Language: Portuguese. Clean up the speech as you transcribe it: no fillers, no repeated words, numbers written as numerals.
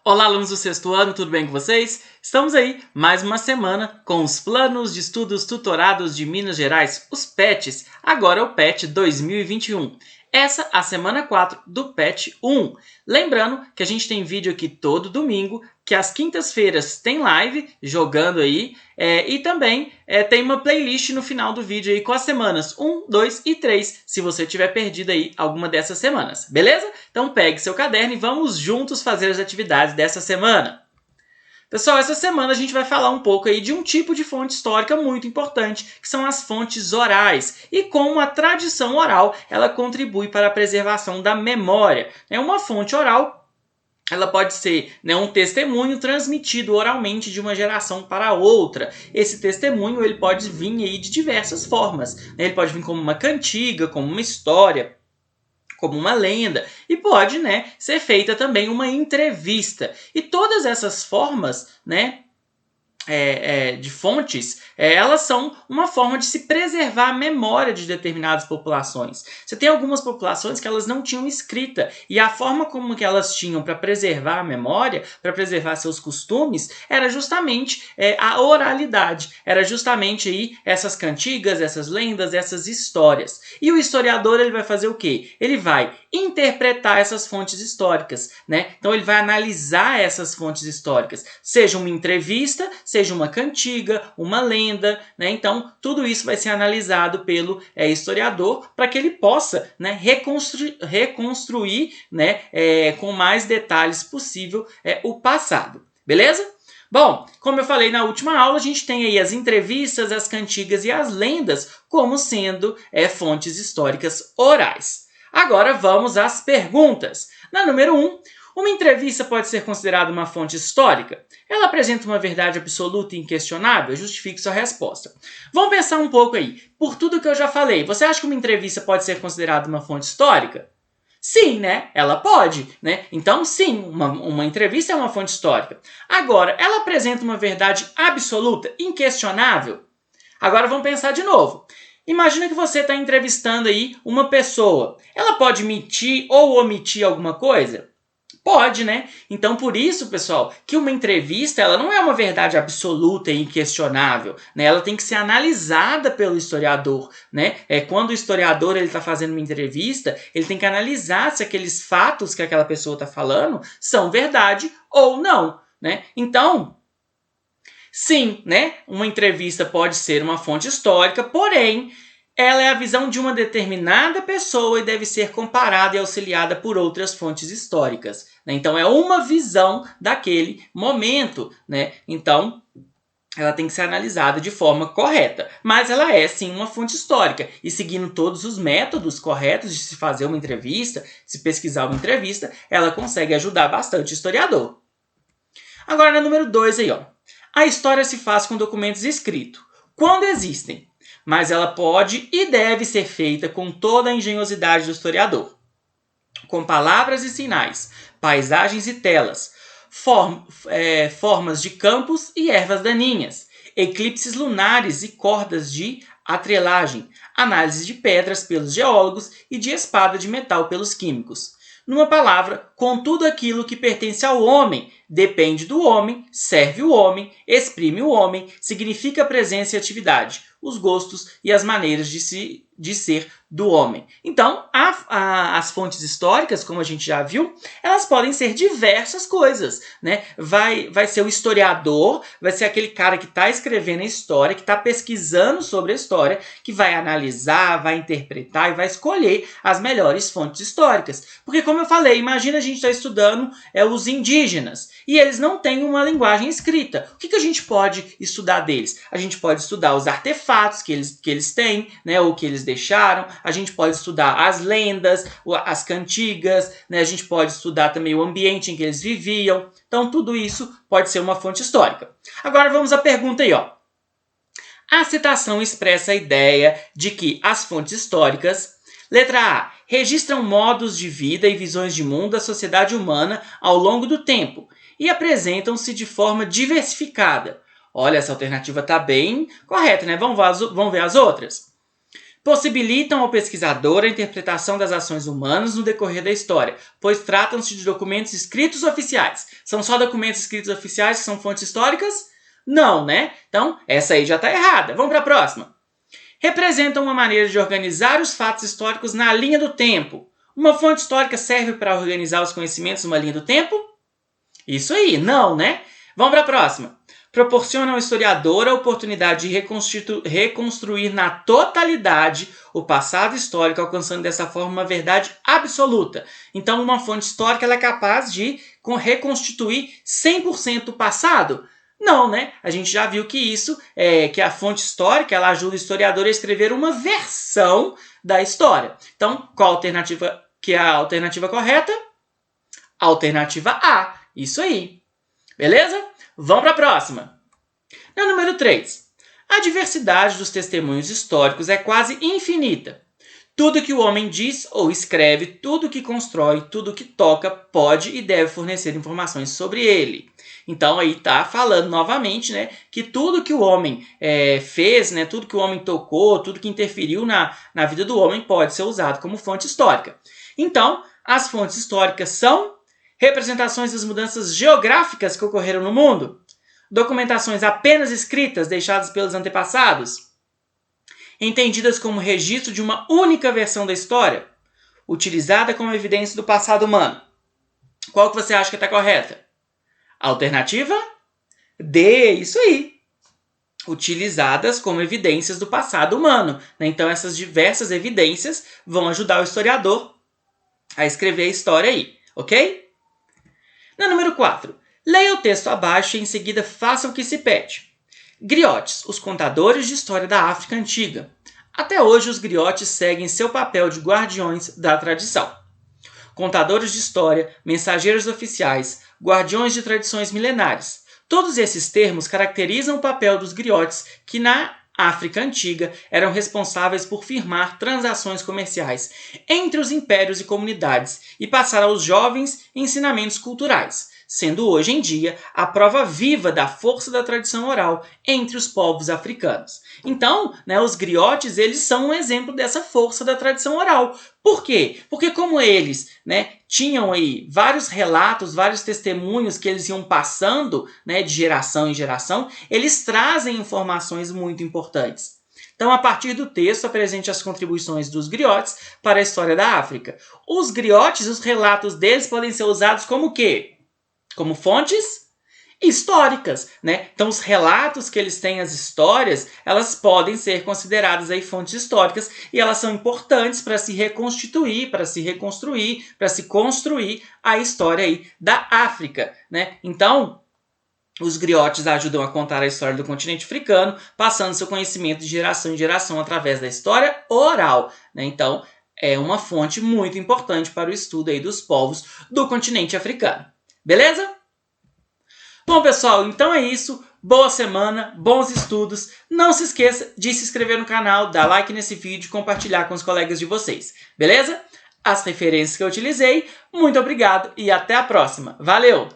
Olá, alunos do sexto ano, tudo bem com vocês? Estamos aí, mais uma semana, com os Planos de Estudos Tutorados de Minas Gerais, os PETs, agora o PET 2021. Essa a semana 4 do PET 1. Lembrando que a gente tem vídeo aqui todo domingo, que às quintas-feiras tem live jogando aí, e também tem uma playlist no final do vídeo aí com as semanas 1, 2 e 3, se você tiver perdido aí alguma dessas semanas, beleza? Então pegue seu caderno e vamos juntos fazer as atividades dessa semana. Pessoal, essa semana a gente vai falar um pouco aí de um tipo de fonte histórica muito importante, que são as fontes orais, e como a tradição oral ela contribui para a preservação da memória. Uma fonte oral ela pode ser um testemunho transmitido oralmente de uma geração para outra. Esse testemunho ele pode vir aí de diversas formas. Ele pode vir como uma cantiga, como uma história, como uma lenda, e pode ser feita também uma entrevista. E todas essas formas de fontes, elas são uma forma de se preservar a memória de determinadas populações. Você tem algumas populações que elas não tinham escrita, e a forma como que elas tinham para preservar a memória, para preservar seus costumes, era justamente a oralidade, era justamente aí essas cantigas, essas lendas, essas histórias. E o historiador ele vai fazer o quê? Ele vai interpretar essas fontes históricas, Então ele vai analisar essas fontes históricas, seja uma entrevista, seja uma cantiga, uma lenda, Então, tudo isso vai ser analisado pelo historiador para que ele possa reconstruir com mais detalhes possível o passado. Beleza? Bom, como eu falei na última aula, a gente tem aí as entrevistas, as cantigas e as lendas como sendo fontes históricas orais. Agora vamos às perguntas. Na número 1, uma entrevista pode ser considerada uma fonte histórica? Ela apresenta uma verdade absoluta e inquestionável? Justifique sua resposta. Vamos pensar um pouco aí. Por tudo que eu já falei, você acha que uma entrevista pode ser considerada uma fonte histórica? Sim, Ela pode, Então, sim, uma entrevista é uma fonte histórica. Agora, ela apresenta uma verdade absoluta, inquestionável? Agora vamos pensar de novo. Imagina que você está entrevistando aí uma pessoa. Ela pode mentir ou omitir alguma coisa? Pode, Então, por isso, pessoal, que uma entrevista ela não é uma verdade absoluta e inquestionável, Ela tem que ser analisada pelo historiador, Quando o historiador está fazendo uma entrevista, ele tem que analisar se aqueles fatos que aquela pessoa está falando são verdade ou não, Então, sim, uma entrevista pode ser uma fonte histórica, porém, ela é a visão de uma determinada pessoa e deve ser comparada e auxiliada por outras fontes históricas. Então, é uma visão daquele momento. Então, ela tem que ser analisada de forma correta. Mas ela é, sim, uma fonte histórica. E seguindo todos os métodos corretos de se fazer uma entrevista, se pesquisar uma entrevista, ela consegue ajudar bastante o historiador. Agora, na número 2 aí, ó. A história se faz com documentos escritos, quando existem, mas ela pode e deve ser feita com toda a engenhosidade do historiador, com palavras e sinais, paisagens e telas, formas de campos e ervas daninhas, eclipses lunares e cordas de atrelagem, análise de pedras pelos geólogos e de espada de metal pelos químicos. Numa palavra, com tudo aquilo que pertence ao homem, depende do homem, serve o homem, exprime o homem, significa a presença e atividade, os gostos e as maneiras de ser do homem. Então, as fontes históricas, como a gente já viu, elas podem ser diversas coisas, Vai ser o historiador, vai ser aquele cara que está escrevendo a história, que está pesquisando sobre a história, que vai analisar, vai interpretar e vai escolher as melhores fontes históricas. Porque, como eu falei, imagina a gente estar estudando os indígenas e eles não têm uma linguagem escrita. O que a gente pode estudar deles? A gente pode estudar os artefatos que eles têm, ou que eles deixaram. A gente pode estudar as lendas, as cantigas, A gente pode estudar também o ambiente em que eles viviam. Então, tudo isso pode ser uma fonte histórica. Agora, vamos à pergunta aí, ó. A citação expressa a ideia de que as fontes históricas, letra A, registram modos de vida e visões de mundo da sociedade humana ao longo do tempo e apresentam-se de forma diversificada. Olha, essa alternativa está bem correta, Vamos ver as outras? possibilitam ao pesquisador a interpretação das ações humanas no decorrer da história, pois tratam-se de documentos escritos oficiais. São só documentos escritos oficiais que são fontes históricas? Não, né? Então, essa aí já está errada. Vamos para a próxima. Representam uma maneira de organizar os fatos históricos na linha do tempo. Uma fonte histórica serve para organizar os conhecimentos numa linha do tempo? Isso aí, não, né? Vamos para a próxima. Proporciona ao historiador a oportunidade de reconstruir na totalidade o passado histórico, alcançando dessa forma uma verdade absoluta. Então, uma fonte histórica ela é capaz de reconstituir 100% o passado? Não, né? A gente já viu que isso que a fonte histórica ela ajuda o historiador a escrever uma versão da história. Então, qual a alternativa que é a alternativa correta? Alternativa A. Isso aí. Beleza? Vamos para a próxima. Na número 3. A diversidade dos testemunhos históricos é quase infinita. Tudo que o homem diz ou escreve, tudo que constrói, tudo que toca, pode e deve fornecer informações sobre ele. Então aí está falando novamente, né, que tudo que o homem fez, né, tudo que o homem tocou, tudo que interferiu na vida do homem pode ser usado como fonte histórica. Então, as fontes históricas são representações das mudanças geográficas que ocorreram no mundo, documentações apenas escritas deixadas pelos antepassados, entendidas como registro de uma única versão da história, utilizada como evidência do passado humano. Qual que você acha que está correta? Alternativa D, isso aí. Utilizadas como evidências do passado humano. Então, essas diversas evidências vão ajudar o historiador a escrever a história aí, ok? Na número 4. Leia o texto abaixo e em seguida faça o que se pede. Griotes, os contadores de história da África Antiga. Até hoje, os griotes seguem seu papel de guardiões da tradição. Contadores de história, mensageiros oficiais, guardiões de tradições milenares. Todos esses termos caracterizam o papel dos griotes que na África Antiga eram responsáveis por firmar transações comerciais entre os impérios e comunidades e passar aos jovens ensinamentos culturais, sendo hoje em dia a prova viva da força da tradição oral entre os povos africanos. Então, os griotes eles são um exemplo dessa força da tradição oral. Por quê? Porque como eles tinham aí vários relatos, vários testemunhos que eles iam passando de geração em geração, eles trazem informações muito importantes. Então, a partir do texto, apresente as contribuições dos griotes para a história da África. Os griotes, os relatos deles podem ser usados como o quê? Como fontes históricas, Então, os relatos que eles têm, as histórias, elas podem ser consideradas aí fontes históricas e elas são importantes para se reconstituir, para se reconstruir, para se construir a história aí da África, Então, os griotes ajudam a contar a história do continente africano, passando seu conhecimento de geração em geração através da história oral, Então, é uma fonte muito importante para o estudo aí dos povos do continente africano. Beleza? Bom, pessoal, então é isso. Boa semana, bons estudos. Não se esqueça de se inscrever no canal, dar like nesse vídeo e compartilhar com os colegas de vocês. Beleza? As referências que eu utilizei. Muito obrigado e até a próxima. Valeu!